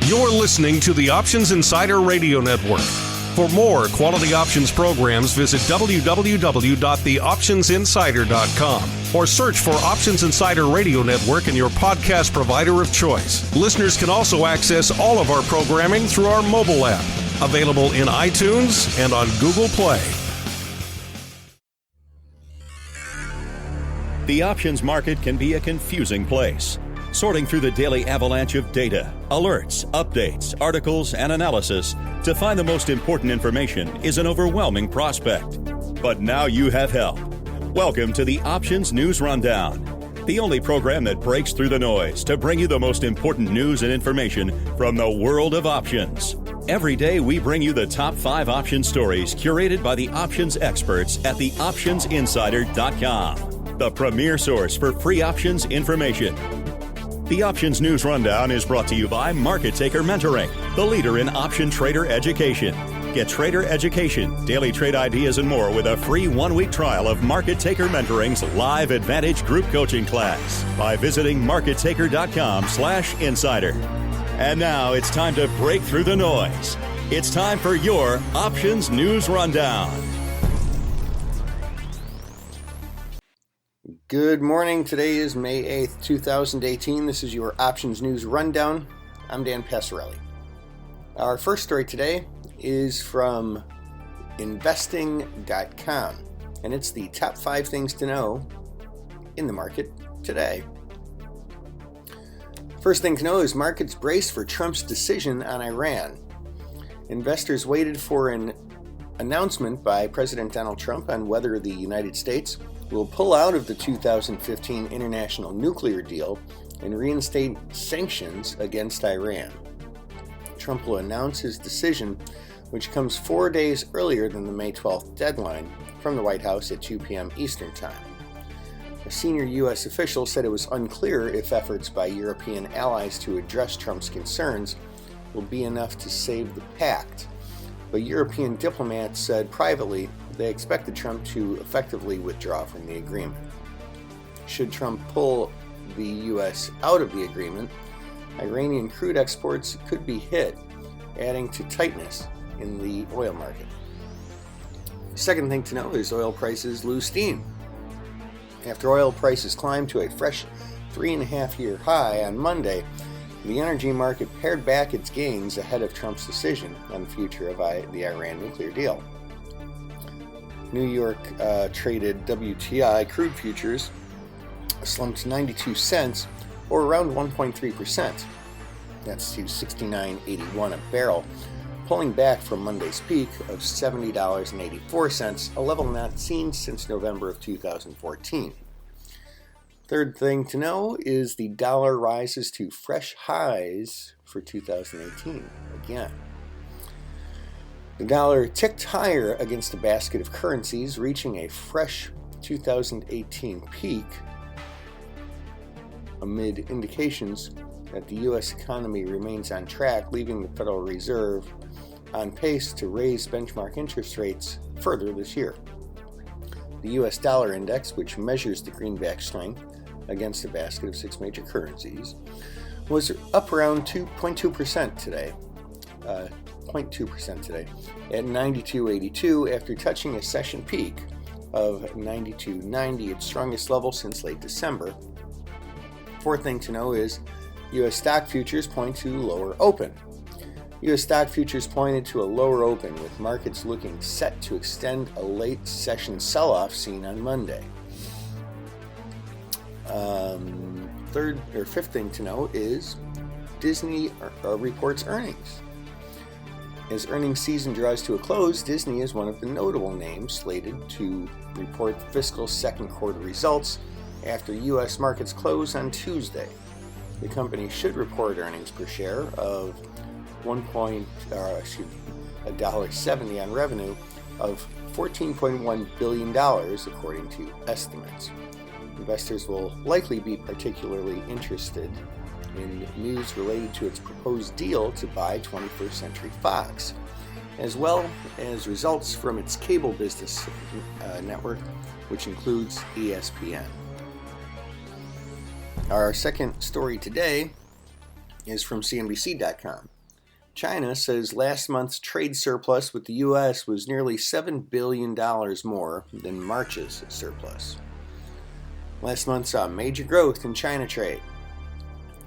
You're listening to the Options Insider Radio Network. For more quality options programs, visit www.theoptionsinsider.com or search for Options Insider Radio Network in your podcast provider of choice. Listeners can also access all of our programming through our mobile app, available in iTunes and on Google Play. The options market can be a confusing place. Sorting through the daily avalanche of data, alerts, updates, articles, and analysis to find the most important information is an overwhelming prospect. But now you have help. Welcome to the Options News Rundown, the only program that breaks through the noise to bring you the most important news and information from the world of options. Every day we bring you the top 5 option stories curated by the options experts at theoptionsinsider.com, the premier source for free options information. The Options News Rundown is brought to you by Market Taker Mentoring, the leader in option trader education. Get trader education, daily trade ideas, and more with a free 1-week trial of Market Taker Mentoring's live Advantage group coaching class by visiting markettaker.com/insider. And now it's time to break through the noise. It's time for your Options News Rundown. Good morning. Today is May 8th, 2018. This is your Options News Rundown. I'm Dan Passarelli. Our first story today is from investing.com, and it's the top 5 things to know in the market today. First thing to know is markets brace for Trump's decision on Iran. Investors waited for an announcement by President Donald Trump on whether the United States will pull out of the 2015 international nuclear deal and reinstate sanctions against Iran. Trump will announce his decision, which comes 4 days earlier than the May 12th deadline, from the White House at 2 p.m. Eastern Time. A senior U.S. official said it was unclear if efforts by European allies to address Trump's concerns will be enough to save the pact, but European diplomats said privately they expected Trump to effectively withdraw from the agreement. Should Trump pull the U.S. out of the agreement, Iranian crude exports could be hit, adding to tightness in the oil market. Second thing to know is oil prices lose steam. After oil prices climbed to a fresh 3.5-year high on Monday, the energy market pared back its gains ahead of Trump's decision on the future of the Iran nuclear deal. New York traded WTI crude futures slumped 92 cents, or around 1.3%. That's to $69.81 a barrel, pulling back from Monday's peak of $70.84, a level not seen since November of 2014. Third thing to know is the dollar rises to fresh highs for 2018 again. The dollar ticked higher against a basket of currencies, reaching a fresh 2018 peak amid indications that the U.S. economy remains on track, leaving the Federal Reserve on pace to raise benchmark interest rates further this year. The U.S. dollar index, which measures the greenback strength against a basket of 6 major currencies, was up around 0.2% today. 0.2% today at 92.82 after touching a session peak of 92.90, its strongest level since late December. Fourth thing to know is U.S. stock futures point to lower open. U.S. stock futures pointed to a lower open, with markets looking set to extend a late session sell-off seen on Monday. Fifth thing to know is Disney reports earnings. As earnings season draws to a close, Disney is one of the notable names slated to report fiscal second quarter results after U.S. markets close on Tuesday. The company should report earnings per share of $1.70 on revenue of $14.1 billion, according to estimates. Investors will likely be particularly interested in news related to its proposed deal to buy 21st Century Fox, as well as results from its cable business network, which includes ESPN. Our second story today is from CNBC.com. China says last month's trade surplus with the U.S. was nearly $7 billion more than March's surplus. Last month saw major growth in China trade.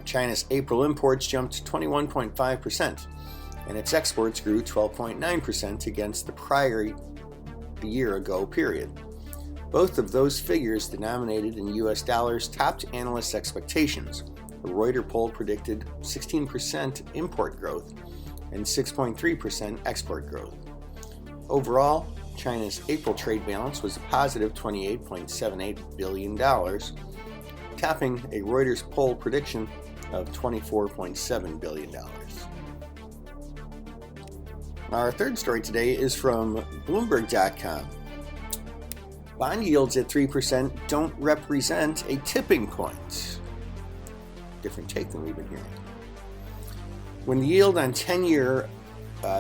China's April imports jumped 21.5%, and its exports grew 12.9% against the prior year-ago period. Both of those figures, denominated in U.S. dollars, topped analysts' expectations. A Reuters poll predicted 16% import growth and 6.3% export growth. Overall, China's April trade balance was a positive $28.78 billion, topping a Reuters poll prediction of $24.7 billion. Our third story today is from Bloomberg.com. Bond yields at 3% don't represent a tipping point. Different take than we've been hearing. When the yield on 10-year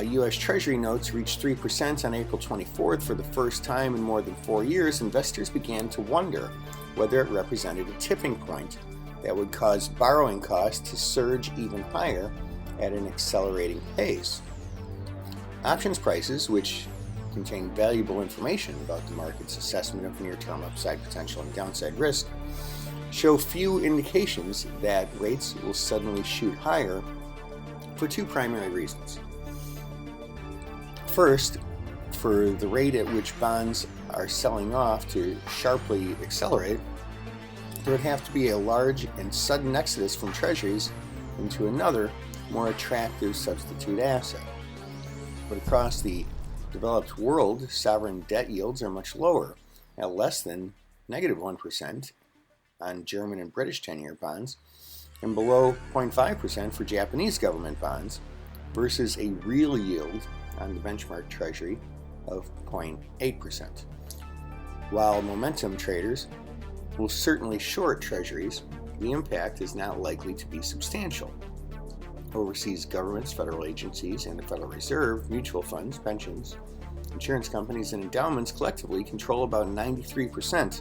U.S. Treasury notes reached 3% on April 24th for the first time in more than 4 years, investors began to wonder whether it represented a tipping point that would cause borrowing costs to surge even higher at an accelerating pace. Options prices, which contain valuable information about the market's assessment of near-term upside potential and downside risk, show few indications that rates will suddenly shoot higher for two primary reasons. First, for the rate at which bonds are selling off to sharply accelerate, there would have to be a large and sudden exodus from treasuries into another, more attractive substitute asset. But across the developed world, sovereign debt yields are much lower, at less than negative 1% on German and British 10-year bonds, and below 0.5% for Japanese government bonds, versus a real yield on the benchmark treasury of 0.8%. While momentum traders will certainly short treasuries, the impact is not likely to be substantial. Overseas governments, federal agencies, and the Federal Reserve, mutual funds, pensions, insurance companies, and endowments collectively control about 93%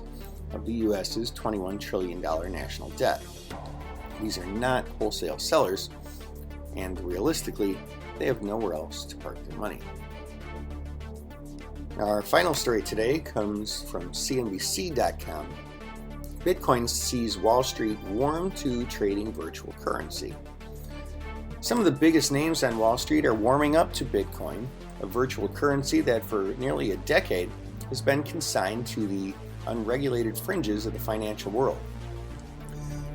of the U.S.'s $21 trillion national debt. These are not wholesale sellers, and realistically, they have nowhere else to park their money. Our final story today comes from CNBC.com. Bitcoin sees Wall Street warm to trading virtual currency. Some of the biggest names on Wall Street are warming up to Bitcoin, a virtual currency that for nearly a decade has been consigned to the unregulated fringes of the financial world.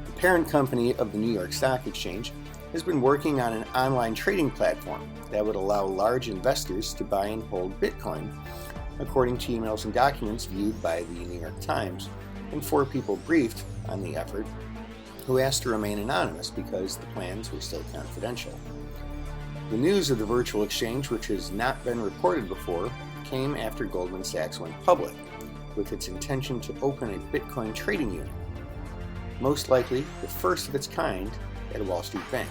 The parent company of the New York Stock Exchange has been working on an online trading platform that would allow large investors to buy and hold Bitcoin, according to emails and documents viewed by the New York Times, and 4 people briefed on the effort who asked to remain anonymous because the plans were still confidential. The news of the virtual exchange, which has not been reported before, came after Goldman Sachs went public with its intention to open a Bitcoin trading unit, most likely the first of its kind at a Wall Street bank.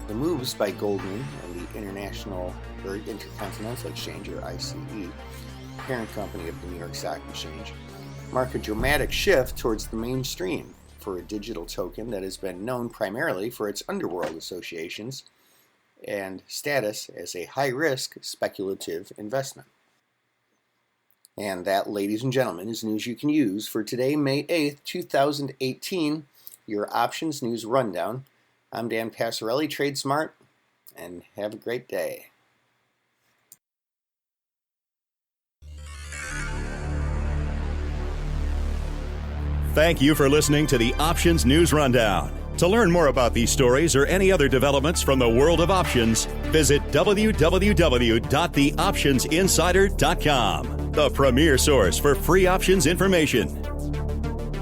The moves by Goldman and the Intercontinental Exchange, or ICE, parent company of the New York Stock Exchange, mark a dramatic shift towards the mainstream for a digital token that has been known primarily for its underworld associations and status as a high-risk speculative investment. And that, ladies and gentlemen, is news you can use for today, May 8th, 2018, your Options News Rundown. I'm Dan Passarelli, Trade Smart, and have a great day. Thank you for listening to the Options News Rundown. To learn more about these stories or any other developments from the world of options, visit www.theoptionsinsider.com, the premier source for free options information.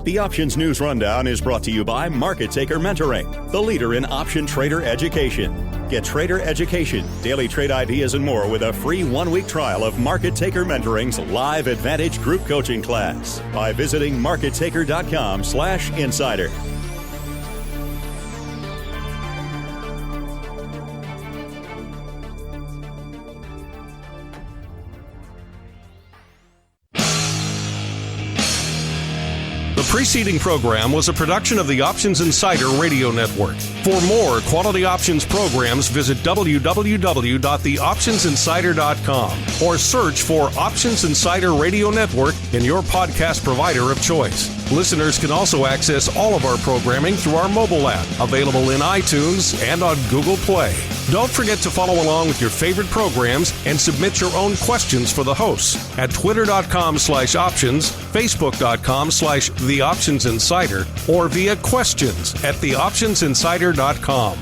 The Options News Rundown is brought to you by Market Taker Mentoring, the leader in option trader education. Get trader education, daily trade ideas, and more with a free 1-week trial of Market Taker Mentoring's live Advantage group coaching class by visiting markettaker.com/insider. The preceding program was a production of the Options Insider Radio Network. For more quality options programs, visit www.theoptionsinsider.com or search for Options Insider Radio Network in your podcast provider of choice. Listeners can also access all of our programming through our mobile app, available in iTunes and on Google Play. Don't forget to follow along with your favorite programs and submit your own questions for the hosts at twitter.com/options, facebook.com/theoptionsinsider, or via questions@theoptionsinsider.com.